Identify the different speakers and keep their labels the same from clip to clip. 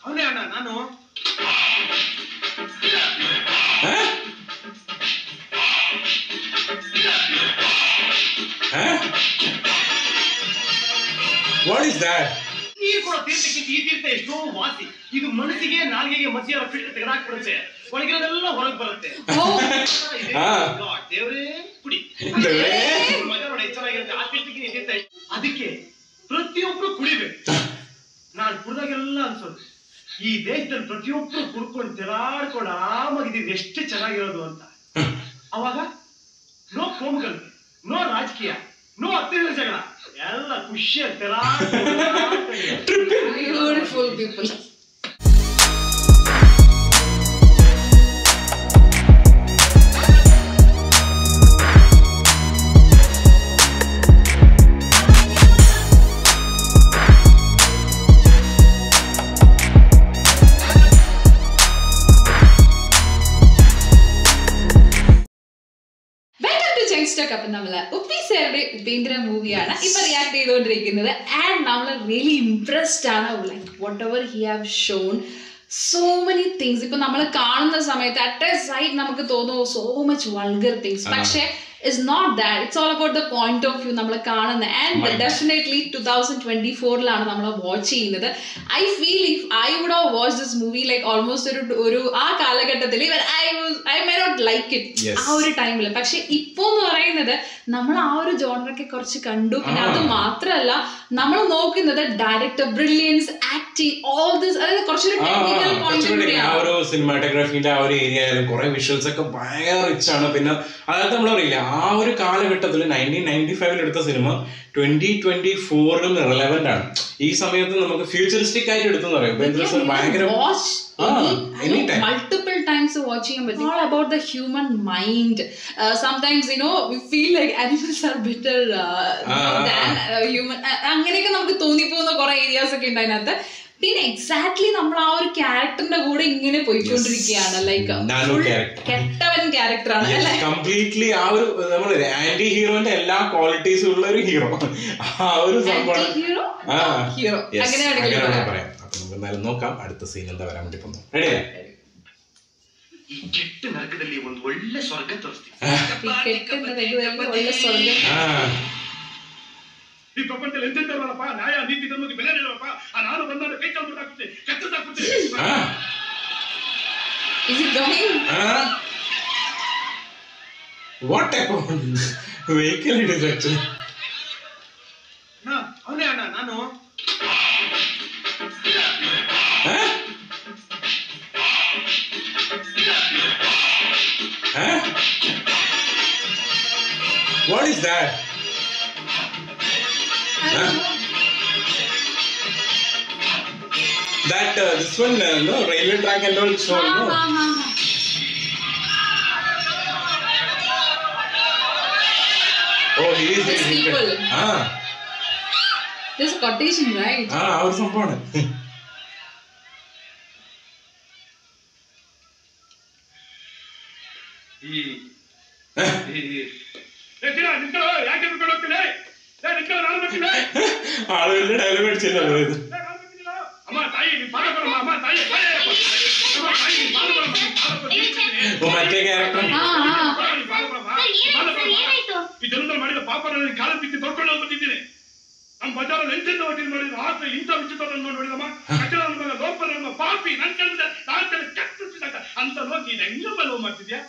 Speaker 1: ಅವನೇ ಅಣ್ಣ ನಾನು.
Speaker 2: What is that?
Speaker 1: ನೀರು ಕೂಡ ತೀರ್ಥಕ್ಕಿಂತ ಈ ತೀರ್ಥ ಎಷ್ಟೋ ವಾಸಿ. ಇದು ಮನಸ್ಸಿಗೆ ನಾಲ್ಗೆಗೆ ಮಸಿಯಾರ ಫಿಲ್ಟರ್ ತೆಗೆದಾಕ್ಬಿಡುತ್ತೆ, ಒಳಗಿರೋದೆಲ್ಲ ಹೊರಗೆ ಬರುತ್ತೆ. ದೇವರೇ ಕುಡಿ ಮಜಾ ನೋಡಿ ಚೆನ್ನಾಗಿರುತ್ತೆ. ಆ ತೀರ್ಥಕ್ಕಿಂತ ಈ ತೀರ್ಥ ಅದಕ್ಕೆ ಪ್ರತಿಯೊಬ್ರು ಕುಡಿಬೇಕು. ನಾನು ಕುಡ್ದಾಗೆಲ್ಲ ಅನ್ಸೋದು ಈ ದೇಶದಲ್ಲಿ ಪ್ರತಿಯೊಬ್ರು ಕುಡ್ಕೊಂಡು ತೆರಾಡ್ಕೊಂಡು ಆರಾಮಾಗಿದ್ದೀವಿ ಎಷ್ಟು ಚೆನ್ನಾಗಿರೋದು ಅಂತ. ಅವಾಗ ನೋ ಕೋಮುಗಳು, ನೋ ರಾಜಕೀಯ, ನೋ ಹತ್ತಿರ ಜಗಳ, ಎಲ್ಲ ಖುಷಿಯಾಗಿ
Speaker 3: ಬ್ಯೂಟಿಫುಲ್ ಪೀಪಲ್. അപ്പൊ നമ്മള് ഉപ്പി സാറുടെ ഉപേന്ദ്ര മൂവിയാണ് ഇപ്പൊ റിയാക്ട് ചെയ്തുകൊണ്ടിരിക്കുന്നത്. ആൻഡ് നമ്മൾ റിയലി ഇംപ്രസ്ഡ് ആണ്. Like whatever he have shown so many things. ഇപ്പൊ നമ്മൾ കാണുന്ന സമയത്ത് അറ്റ് എ സൈഡ് നമുക്ക് തോന്നുന്നു സോ മച്ച് വൾഗർ തിങ്സ്. പക്ഷെ it's not that. It's all about the point of view നമ്മൾ കാണുന്നത്. ആൻഡ് ഡെഫിനറ്റ്ലി 2024 നമ്മൾ വാച്ച് ചെയ്യുന്നത്. I feel if I would have watch this movie like almost ഒരു ആ കാലഘട്ടത്തിൽ I may not like it ആ ഒരു ടൈമിൽ. പക്ഷെ ഇപ്പൊ എന്ന് പറയുന്നത് നമ്മൾ ആ ഒരു ജോണറൊക്കെ കുറച്ച് കണ്ടു. പിന്നെ അത് മാത്രമല്ല നമ്മൾ നോക്കുന്നത് director brilliance, acting, all this, അതായത് കുറച്ചൊരു ടെക്നിക്കൽ പോയിന്റ്.
Speaker 2: ആ ഒരു സിനിമാറ്റോഗ്രാഫിന്റെ ആ ഒരു ഏരിയ ആയാലും കുറെ വിഷ്വൽസ് ഒക്കെ ഭയങ്കര റിച്ച് ആണ്. പിന്നെ അതായത് നമ്മൾ പറയില്ല ആ ഒരു കാലഘട്ടത്തിൽ 1995 എടുത്ത സിനിമ 2024 റിലവന്റ് ആണ്. ഈ സമയത്ത് നമുക്ക് ഫ്യൂച്ചറിസ്റ്റിക് ആയിട്ട് എടുത്തെന്ന് പറയും. ഭയങ്കര
Speaker 3: multiple times watch ചെയ്യാൻ പറ്റും. All about the human mind. Sometimes we feel like animals are better than human. അങ്ങനെയൊക്കെ നമുക്ക് തോന്നിപ്പോകുന്ന കുറെ ഏരിയാസ് ഒക്കെ ഉണ്ട് അതിനകത്ത്. പിന്നെ എക്സാക്ട്ലി നമ്മൾ ആ ഒരു ക്യാരക്ടറിന്റെ കൂടെ ഇങ്ങനെ പോയിക്കൊണ്ടിരിക്കുകയാണ്. ലൈക്ക് കെട്ടവൻ ക്യാരക്ടറാണ് അല്ലെ,
Speaker 2: കംപ്ലീറ്റ്ലി ആ ഒരു നമ്മൾ ആന്റി ഹീറോന്റെ എല്ലാ ക്വാളിറ്റീസും ഉള്ള ഒരു ഹീറോ. ആ ഒരു
Speaker 3: ഹീറോ അങ്ങനെയാണെങ്കിൽ
Speaker 2: പറയാം. അപ്പൊ നമുക്ക് എന്തായാലും നോക്കാം അടുത്ത സീൻ എന്താ വരാൻ വേണ്ടി പോകുന്നു. റെഡിയാ?
Speaker 1: ಈ ಕೆಟ್ಟ ನರಕದಲ್ಲಿ ಒಂದು ಒಳ್ಳೆ ಸ್ವರ್ಗ ತೋರಿಸ್ತೀನಿ. ಈ ಪ್ರಪಂಚದಲ್ಲಿ ಎಂತೆಂತವರಪ್ಪ ನ್ಯಾಯ ನೀತಿ ಧರ್ಮಕ್ಕೆ ಬೆಲೆ ನೀಡವಪ್ಪ. ನಾನು ಬಂದಾಗ ಕೈ ಕಾಲು ಬಿಟ್ಟಾಕ್ಬಿಟ್ಟೆ, ಕತ್ತರಿಸಾಕ್ಬಿಟ್ಟೆ.
Speaker 2: What type of vehicle it is actually?
Speaker 1: ಅವನೇ ಅಣ್ಣ ನಾನು.
Speaker 2: What is that? That this one no railway track and all shown no. Oh, he is
Speaker 3: people. There's a quotation, right?
Speaker 2: Our ಸಂಪೂರ್ಣ ആളുകളുടെ ഡയലോഗ് അടിച്ചില്ല. മറ്റേ ക്യാരക്ടർ
Speaker 1: ಇದರಿಂದ ಮಾಡಿದ ಪಾಪ ನನಗೆ ಕಾಲ ಬಿದ್ದು ತೊಡ್ಕೊಂಡು ಬಂದಿದ್ದೀನಿ. ನಮ್ಮ ಬಜಾರಲ್ಲಿ ಎಂತೆಂತ ವಕೀಲ್ ಮಾಡಿದ ಆತ ಇಂಥ ವಿಚಿತ್ರವನ್ನು ನೋಡಿದಮ್ಮ. ಕಟ್ಟಡ ಲೋಪ ನಮ್ಮ ಪಾಪಿ ನನ್ ಕಂಡ ಕೆಟ್ಟಿಸಿದಾಗ ಅಂತ ಹೋಗಿ ಹೆಂಗ ಬಲವು ಮಾಡ್ತಿದ್ಯಾ?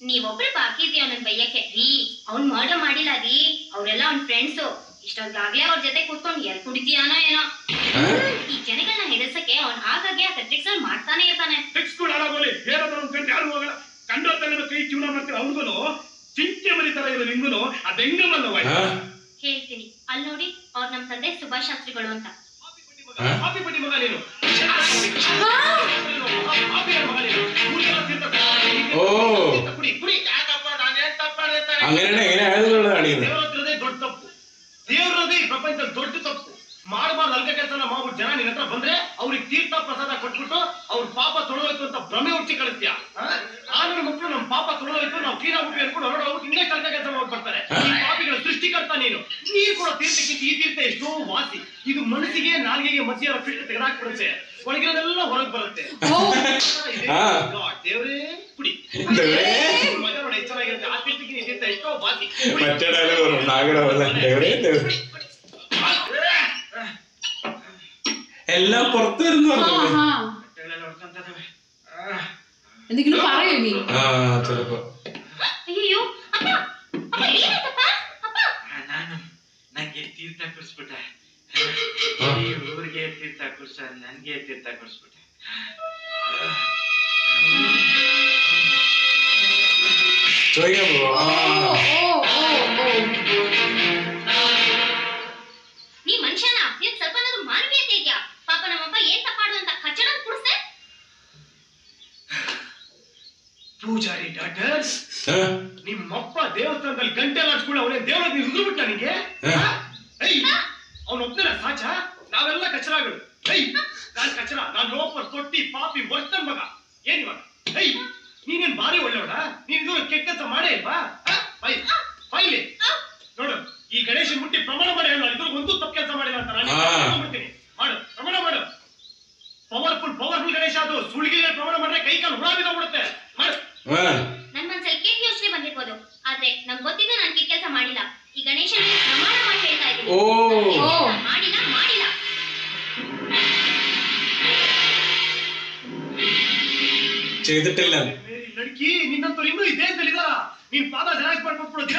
Speaker 4: ನೀವೊಬ್ರು ಬಾಕಿ ಇದೆಯಾ ನನ್ ಬೈಯಕ್ಕೆ ರೀ? ಅವ್ನ್ ಮರ್ಡರ್ ಮಾಡಿಲ್ಲ ರೀ, ಅವರೆಲ್ಲ ಅವ್ನ ಫ್ರೆಂಡ್ಸು. ಇಷ್ಟೊಂದಾಗ್ಲೇ ಅವ್ರ ಜೊತೆ ಕೂತ್ಕೊಂಡು ಎಲ್ ಕುಡಿತೀಯಾನೋ ಏನೋ. ಈ ಜನಗಳನ್ನ ಹೆದರ್ಸಕ್ಕೆ ಅವ್ನ್ ಆಗಾಗ್ಗೆ ಆ ಟ್ರಿಕ್ಸ್ ಮಾಡ್ತಾನೆ ಇರ್ತಾನೆ.
Speaker 1: ಟ್ರಿಕ್ಸ್ ಕೂಡ ಆಡೋಲಿ ಬೇರೆದವ್ರ ಕಂಡು ಯಾರು ಹೋಗಲ್ಲ. ಕಂಡೋದೆಲ್ಲ ಕೈ ಜೀವನ ಮಾಡ್ತೀರ ಅವನಿಗೂ ಚಿಂತೆ ಮರಿತರ ಇರೋ ನಿಂಗೂ ಅದೆಂಗಮಲ್ಲವ
Speaker 4: ಹೇಳ್ತೀನಿ. ಅಲ್ಲಿ ನೋಡಿ ಅವ್ರು ನಮ್ ತಂದೆ ಸುಭಾಷ್ ಶಾಸ್ತ್ರಿಗಳು ಅಂತ.
Speaker 1: ಕಾಫಿ ಪಟ್ಟಿ ಮಗ ನೀನು. ದೊಡ್ಡ ತಪ್ಪು ದೇವರದೇ ಈ ಪ್ರಪಂಚದಲ್ಲಿ ದೊಡ್ಡ ತಪ್ಪು. ಮಾಡಬಾರ್ದು ಅಲ್ಗ ಕೆಲಸನ ಮಾಡ್ಬಿಟ್ಟು ಜನ ನಿನ್ನ ಹತ್ರ ಬಂದ್ರೆ ಅವ್ರಿಗೆ ತೀರ್ಥ ಪ್ರಸಾದ ಕೊಟ್ಬಿಟ್ಟು ಅವ್ರ ಪಾಪ ತೊಳೋಯ್ತು ಅಂತ ಭ್ರಮೆ ಹುಚ್ಚಿ ಕಳಿಸ್ತೀಯ. ಆದ್ರೆ ಮಕ್ಕಳು ನಮ್ಮ ಪಾಪ ತೊಳೋಯ್ತು ನಾವು ಕ್ಲೀನ್ ಆಗ್ಬಿಟ್ಟು ಹೇಳ್ಕೊಂಡು ಹೊರಡೋಗ್ಬಿಟ್ಟು ಇನ್ನೇ ಕಲ್ಕ ಕೆಲಸ ಮಾಡಿ ಬರ್ತಾರೆ. ಈ ಪಾಪಿಗಳ ಸೃಷ್ಟಿಕರ್ತ ನೀನು. ನೀರು ಕೂಡ ತೀರ್ಥಕ್ಕಿಂತ ಈ ತೀರ್ಥ ಎಷ್ಟೋ ವಾಸಿ. ಇದು ಮನಸ್ಸಿಗೆ ನಾಲ್ಗೆಗೆ ಮಸಿಯಾರ ಫಿಲ್ಟರ್ ತೆಗೆದಾಕ್ಬಿಡುತ್ತೆ, ಒಳಗಿರೋದೆಲ್ಲ ಹೊರಗೆ ಬರುತ್ತೆ. ದೇವ್ರೇ ಕುಡಿ ಮಗ ನೋಡಿ ಚೆನ್ನಾಗಿರುತ್ತೆ. ಆ ಫಿಲ್ಟರ್ಗೆ ನಿಂತ ಎಷ್ಟೋ ಬಾಕಿ
Speaker 2: എല്ലാം പുറത്തു വരുന്നു
Speaker 3: എന്തെങ്കിലും പറയോ നീ?
Speaker 2: ചിലപ്പോ
Speaker 4: ಅಯ್ಯೋ
Speaker 1: ನಾನು ನಂಗೆ ತೀರ್ಥ ಕೊಡಿಸ್ಬಿಟ್ಟೆ, ಊರಿಗೆ ತೀರ್ಥ ಕೊಡ್ಸ, ನನ್ಗೆ ತೀರ್ಥ ಕೊಡಿಸ್ಬಿಟ್ಟೆ.
Speaker 4: ನೀ ಮನುಷ್ಯನ, ನೀನ್ ಸ್ವಲ್ಪ ಮಾನವೀಯತೆ ಇದೆಯಾ? ಪಾಪ ನಮ್ಮಪ್ಪ ಏನ್ ತಪ್ಪಾಡು ಅಂತ ಕಚ್ಚಡ ಕುಡಿಸ್ದೆ.
Speaker 1: ಪೂಜಾರಿ ಡಾಕ್ಟರ್, ನಿಮ್ಮಪ್ಪ ದೇವಸ್ಥಾನದಲ್ಲಿ ಗಂಟೆ ಹಾಕ್ಸ್ಕೊಂಡು ಅವನೇ ದೇವರ ಹಿಡಿದು ಬಿಟ್ಟ ನನಗೆ. ಅವನು ಒಪ್ಪಿಲ್ಲ ಸಾಚ, ನಾವೆಲ್ಲ ಕಚರಾಗಳು. ನಾನ್ ಕಚರ, ನಾನ್ ಲೋಪರ್, ತೊಟ್ಟಿ, ಪಾಪಿ, ವರ್ಷನ್ ಮಗ. ಏನಿವಾಗ ನೀನೇನ್ ಬಾರಿ ಒಳ್ಳೆವಡ? ನೀನ್ ಇದು ಕೆಟ್ಟ ಕೆಲಸ ಮಾಡೇ ಇಲ್ವಾ? ಫೈಲಿ ನೋಡು, ಈ ಗಣೇಶನ್ ಮುಟ್ಟಿ ಪ್ರಮಾಣ ಮಾಡಿ ಹೇಳ, ಇದ್ರ ಒಂದು ತಪ್ಪು ಕೆಲಸ ಮಾಡಿಲ್ಲ ಅಂತ ನಾನು ಮಾಡ್ತೀನಿ. ಮಾಡು, ಪ್ರಮಾಣ ಮಾಡು. ಪವರ್ಫುಲ್ ಗಣೇಶ ಅದು. ಸುಳ್ಳಿಗೆ ಪ್ರಮಾಣ ಮಾಡಿದ್ರೆ ಕೈ ಕಾಲು ಹುಳ ಬಿದ್ದೋಗ್ಬಿಡುತ್ತೆ. ಮಾಡು.
Speaker 4: ನನ್ ಮನ್ಸಲ್ಲಿ ಕೆಟ್ಟ ಯೋಚನೆ ಬಂದಿರ್ಬೋದು, ಆದ್ರೆ ನಂಗೆ ಗೊತ್ತಿದ್ದು ನಾನು ಕೆಟ್ಟ ಕೆಲಸ ಮಾಡಿಲ್ಲ. ಈ ಗಣೇಶನ್ ಪ್ರಮಾಣ ಮಾಡಿ ಹೇಳ್ತಾ ಇದ್ದೀನಿ, ಮಾಡಿಲ್ಲ.
Speaker 2: ചെയ്തിട്ടില്ല.
Speaker 1: ಲಡ್ಕಿ, ನಿನ್ನಂತವ್ರು ಇನ್ನೂ ಈ ದೇಶದಲ್ಲಿ ಇದಾರ? ನೀನ್ ಪಾದ ಜೆರಾಕ್ಸ್ ಮಾಡ್ಕೊಟ್ಬಿಡು ದಿನ.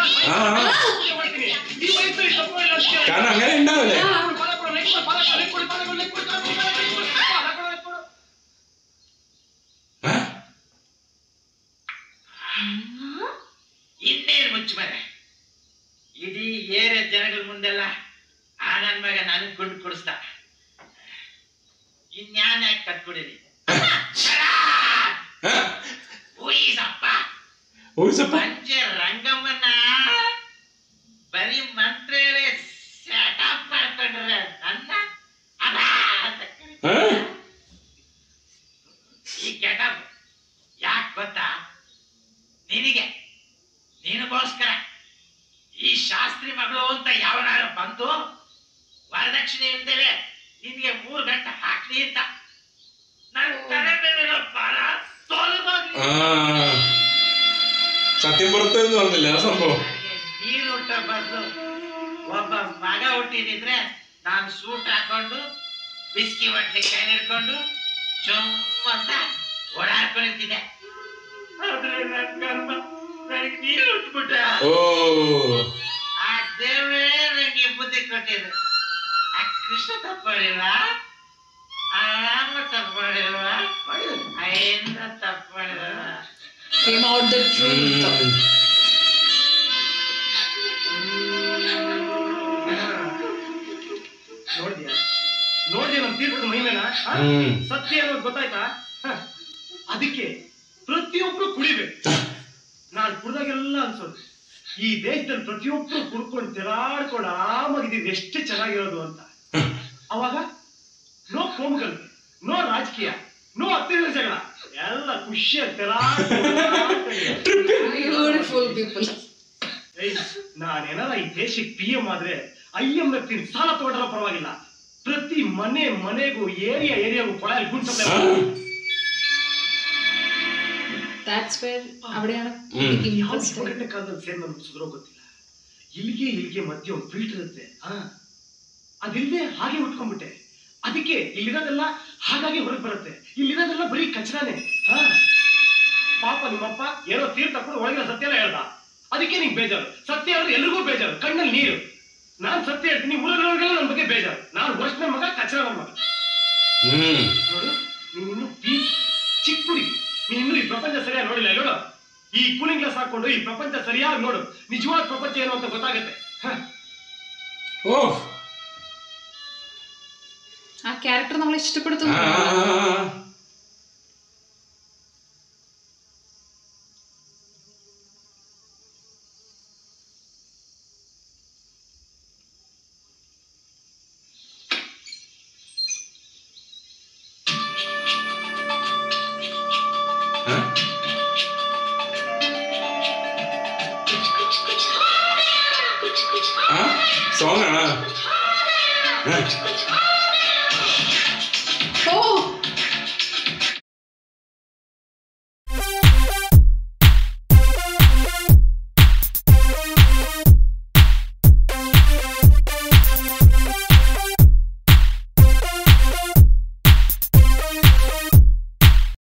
Speaker 2: കാരണം അങ്ങനെ ഉണ്ടാവില്ലേ?
Speaker 5: ಇನ್ನೇನು ಮುಚ್ಚ ಮರ, ಇಡೀ ಏರಿಯ ಜನಗಳ ಮುಂದೆಲ್ಲ ಆ ನನ್ ಮಗ ನನಗ್ ಕೊಂಡು ಕೊಡಿಸ್ತಾ. ಇನ್ಯಾನ ಕಟ್ಕೊಡಿರಿ ಪಂಚೆ ರಂಗಮ್ಮನ ಬರೀ ಮಂತ್ರ ಹೇಳಿ ಸೆಟಪ್ ಮಾಡ್ಕೊಂಡ್ರೆ ನನ್ನ ಈ ಕೆಟಪ್ ಯಾಕೆ ಗೊತ್ತಾ ನಿನಗೆ? ನಿನಗೋಸ್ಕರ ಈ ಶಾಸ್ತ್ರಿ ಮಗಳು ಅಂತ ಯಾವನಾರು ಬಂದು ವರದಕ್ಷಿಣೆ ಇಲ್ದೇವೆ ನಿನ್ಗೆ 3 ಗಂಟೆ ಹಾಕ್ಲಿ ಅಂತ ನನ್ನ ತಲೆ ಮೇಲಿರೋ ಭಾರ ತೊಲಗೋಗಿ
Speaker 2: സത്യം പുറത്തൊന്നും വന്നില്ല ആ സംഭവം.
Speaker 5: ನೀರು ಹುಟ್ಟ ಬಂದು ಒಬ್ಬ ಮಗ ಹುಟ್ಟಿದಿದ್ರೆ ನಾನು ಸೂಟ್ ಹಾಕೊಂಡು ಬಿಸ್ಕಿ ಹೊಟ್ಟೆ ಕೈ ಹಿಡ್ಕೊಂಡು ಚೊಮ್ಮಂತ ಓಡಾಡ್ಕೊಂಡಿದ್ದೆ. ಆದ್ರೆ ನನ್ನ ಕರ್ಮ ನನಗೆ ನೀರು ಹುಟ್ಬಿಟ್ಟ. ಆ ದೇವರೇ ನನಗೆ ಬುದ್ಧಿ ಕೊಟ್ಟಿದ್ರು. ಆ ಕೃಷ್ಣ ತಪ್ಪಾಡಿಲ್ವ, ಆ ರಾಮ ತಪ್ಪಾಡಿಲ್ವ, ಆ Indra ತಪ್ಪಾಡಿಲ್ವ.
Speaker 3: Came out the truth.
Speaker 1: ನೋಡ್ದೆ ನಮ್ ತೀರ್ಥದ ಮಹಿಮೇನ? ಸತ್ಯ ಅನ್ನೋದು ಗೊತ್ತಾಯ್ತಾ? ಅದಕ್ಕೆ ಪ್ರತಿಯೊಬ್ರು ಕುಡಿಬೇಕು. ನಾನ್ ಕುಡ್ದಾಗೆಲ್ಲ ಅನ್ಸೋದು, ಈ ದೇಶದಲ್ಲಿ ಪ್ರತಿಯೊಬ್ರು ಕುಡ್ಕೊಂಡು ತೆರಾಡ್ಕೊಂಡು ಆರಾಮಾಗಿದ್ದೀವಿ, ಎಷ್ಟು ಚೆನ್ನಾಗಿರೋದು ಅಂತ. ಅವಾಗ ನೋ ಕೋಮುಗಳು, ನೋ ರಾಜಕೀಯ, ನೋ ಹತ್ತಿರ ಜಗಳ, ಎಲ್ಲ ಖುಷಿಯಾಗಿ ನಾನೇನಾರ ಈ ದೇಶಕ್ಕೆ PM ಆದ್ರೆ IMF ಸಾಲ ತಗೊಂಡ್ರ ಪರವಾಗಿಲ್ಲ, ಪ್ರತಿ ಮನೆಗೂ ಏರಿಯಾಗೂ ಕೊಳಲ್ ಗುಂಡ್ಸಪ್ಲೈ.
Speaker 3: That's where ಅವಿടെയാണ്
Speaker 1: ಕಾಲದಲ್ಲಿ ಸೇರ್ ನಮ್ಗೆ ಸುಧಾರೋ ಗೊತ್ತಿಲ್ಲ. ಇಲ್ಲಿಗೆ ಮಧ್ಯೆ ಒಂದು ಫಿಲ್ಟರ್ ಇರುತ್ತೆ, ಅದಿಲ್ಲದೆ ಹಾಗೆ ಉಟ್ಕೊಂಡ್ಬಿಟ್ಟೆ. ಅದಕ್ಕೆ ಇಲ್ಲಿರೋದೆಲ್ಲ ಹಾಗಾಗಿ ಹೊರಗೆ ಬರುತ್ತೆ, ಇಲ್ಲಿರೋದೆಲ್ಲ ಬರೀ ಕಚರಾನೆ. ಪಾಪ ನಿಮ್ಮಪ್ಪ ಏನೋ ತೀರ್ಥ ತಕೊಂಡು ಒಳಗಿನ ಸತ್ಯ ಎಲ್ಲ ಹೇಳ್ದ, ಅದಕ್ಕೆ ನಿಂಗೆ ಬೇಜಾರು. ಸತ್ಯ ಹೇಳಿದ್ರೆ ಎಲ್ರಿಗೂ ಬೇಜಾರು, ಕಣ್ಣಲ್ಲಿ ನೀರು. ನಾನ್ ಸತ್ಯ ಹೇಳ್ತೀನಿ, ಊರಲ್ಲಿಗೆಲ್ಲ ನನ್ನ ಬಗ್ಗೆ ಬೇಜಾರು. ನಾನು ವರ್ಷ ಮಗ, ಕಚರ ನನ್ನ ಮಗ. ನೋಡು, ನೀನ್ ಇನ್ನು ಚಿಕ್ಕ ಹುಡುಗಿ, ನೀನ್ ಇನ್ನು ಈ ಪ್ರಪಂಚ ಸರಿಯಾಗಿ ನೋಡಿಲ್ಲ. ನೋಡು, ಈ ಕೂಲಿಂಗ್ ಗ್ಲಾಸ್ ಹಾಕೊಂಡು ಈ ಪ್ರಪಂಚ ಸರಿಯಾಗಿ ನೋಡು, ನಿಜವಾದ ಪ್ರಪಂಚ ಏನು ಅಂತ ಗೊತ್ತಾಗುತ್ತೆ.
Speaker 3: ആ ക്യാരക്ടർ നമ്മൾ ഇഷ്ടപ്പെടുത്തുന്നു.
Speaker 2: സോങ് ആണ്.